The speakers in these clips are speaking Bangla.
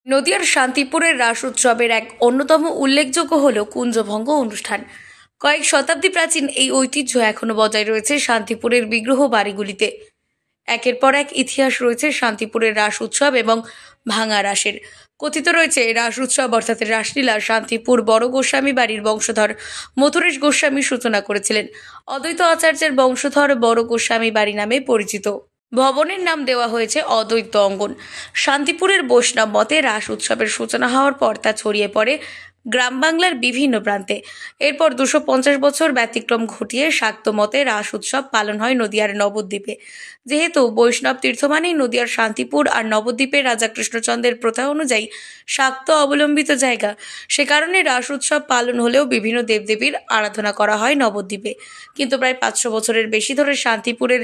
নদিয়ার শান্তিপুরের রাস উৎসবের এক অন্যতম উল্লেখযোগ্য হল কুঞ্জভঙ্গ অনুষ্ঠান। কয়েক শতাব্দী প্রাচীন এই ঐতিহ্য এখনো বজায় রয়েছে শান্তিপুরের বিগ্রহ বাড়িগুলিতে। একের পর এক ইতিহাস রয়েছে শান্তিপুরের রাস উৎসব এবং ভাঙা রাসের। কথিত রয়েছে রাস উৎসব অর্থাৎ রাসলীলা শান্তিপুর বড় গোস্বামী বাড়ির বংশধর মথুরেশ গোস্বামী সূচনা করেছিলেন। অদ্বৈত আচার্যের বংশধর বড় গোস্বামী বাড়ি নামে পরিচিত। ভবনের নাম দেওয়া হয়েছে অদ্বৈত অঙ্গন। শান্তিপুরের বৈষ্ণব মতে রাস উৎসবের সূচনা হওয়ার পর তা ছড়িয়ে পড়ে গ্রাম বাংলার বিভিন্ন প্রান্তে। এরপর 250 বছর ব্যতিক্রম ঘটিয়ে শাক্ত মতে রাস উৎসব পালন হয় নদিয়ার নবদ্বীপে। যেহেতু বৈষ্ণব তীর্থ মানেই নদিয়ার শান্তিপুর আর নবদ্বীপে রাজা কৃষ্ণচন্দ্রের প্রথা অনুযায়ী শাক্ত অবলম্বিত জায়গা, সে কারণে রাস উৎসব পালন হলেও বিভিন্ন দেবদেবীর আরাধনা করা হয় নবদ্বীপে। কিন্তু প্রায় 500 বছরের বেশি ধরে শান্তিপুরের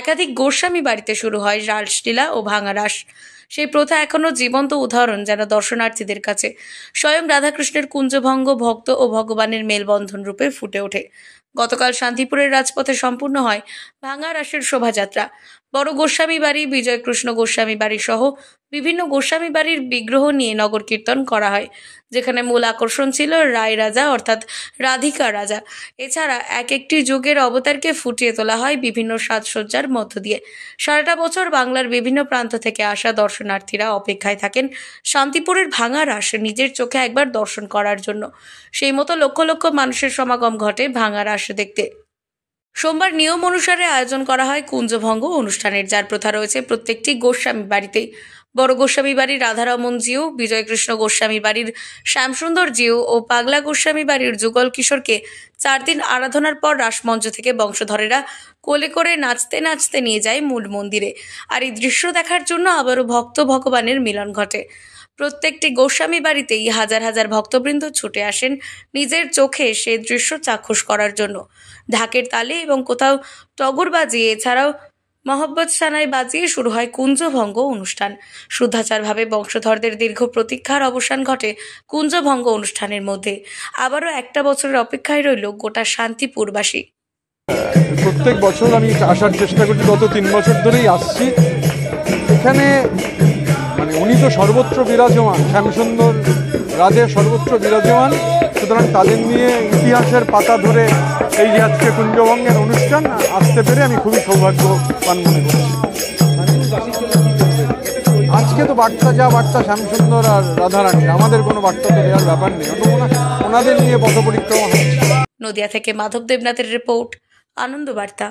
একাধিক গোস্বামী বাড়িতে শুরু হয় রাসলীলা ও ভাঙা রাস। সেই প্রথা এখনো জীবন্ত উদাহরণ যেন দর্শনার্থীদের কাছে স্বয়ং রাধাকৃষ্ণের কুঞ্জভঙ্গ ভক্ত ও ভগবানের মেলবন্ধন রূপে ফুটে ওঠে। গতকাল শান্তিপুরের রাজপথে সম্পূর্ণ হয় ভাঙা রাসের শোভাযাত্রা। বড় গোস্বামী বাড়ি, বিজয়কৃষ্ণ গোস্বামী বাড়ি সহ বিভিন্ন গোস্বামী বাড়ির বিগ্রহ নিয়ে নগর কীর্তন করা হয়, যেখানে মূল আকর্ষণ ছিল রায় রাজা অর্থাৎ রাধিকা রাজা। এছাড়া এক একটি যুগের অবতারকে ফুটিয়ে তোলা হয় বিভিন্ন সাজসজ্জার মধ্য দিয়ে। সারাটা বছর বাংলার বিভিন্ন প্রান্ত থেকে আসা দর্শনার্থীরা অপেক্ষায় থাকেন শান্তিপুরের ভাঙা রাস নিজের চোখে একবার দর্শন করার জন্য। সেই মতো লক্ষ লক্ষ মানুষের সমাগম ঘটে ভাঙা রাস দেখতে। সোমবার নিয়ম অনুসারে আয়োজন করা হয় কুঞ্জভঙ্গ অনুষ্ঠানের, যার প্রথা রয়েছে প্রত্যেকটি গোস্বামী বাড়িতেই। বড় গোস্বামী বাড়ির রাধারমন জিউ, বিজয়কৃষ্ণ গোস্বামী বাড়ির শ্যামসুন্দর জিউ ও পাগলা গোস্বামী বাড়ির যুগল কিশোরকে 4 দিন আরাধনার পর রাসমঞ্চ থেকে বংশধরেরা কোলে করে নাচতে নাচতে নিয়ে যায় মূল মন্দিরে। আর এই দৃশ্য দেখার জন্য আবারও ভক্ত ভগবানের মিলন ঘটে। প্রত্যেকটি গোস্বামী বাড়িতেই হাজার হাজার ভক্তবৃন্দ ছুটে আসেন নিজের চোখে সেই দৃশ্য চাক্ষুষ করার জন্য। ঢাকের তালে এবং কোথাও টগর বাজিয়ে, এছাড়াও মহব্বত সানাই বাজিয়ে শুরু হয় কুঞ্জভঙ্গ অনুষ্ঠান। শুদ্ধাচারভাবে বংশধরদের দীর্ঘ প্রতীক্ষার অবসান ঘটে কুঞ্জভঙ্গ অনুষ্ঠানের মধ্যে। আবারও একটা বছরের অপেক্ষায় রইল গোটা শান্তিপুরবাসী। প্রত্যেক বছর আমি আসার চেষ্টা করছি, গত 3 বছর ধরেই আসছি। এখানে উনি তো সর্বত্র বিরাজমান, শ্যামসুন্দর রাজের সর্বত্র বিরাজমান। সুতরাং তাদের নিয়ে ইতিহাসের পাতা ধরে এই যে আজকে কুঞ্জভঙ্গের অনুষ্ঠান আসতে পেরে আমি খুবই সৌভাগ্যবান মনে করছি। আজকে তো বার্তা যা বার্তা শ্যামসুন্দর আর রাধারানী, আমাদের কোনো বার্তা তো দেওয়ার ব্যাপার নেই, ওনাদের নিয়ে পথ পরিক্রমা হচ্ছে। নদিয়া থেকে মাধব দেবনাথের রিপোর্ট, আনন্দ বার্তা।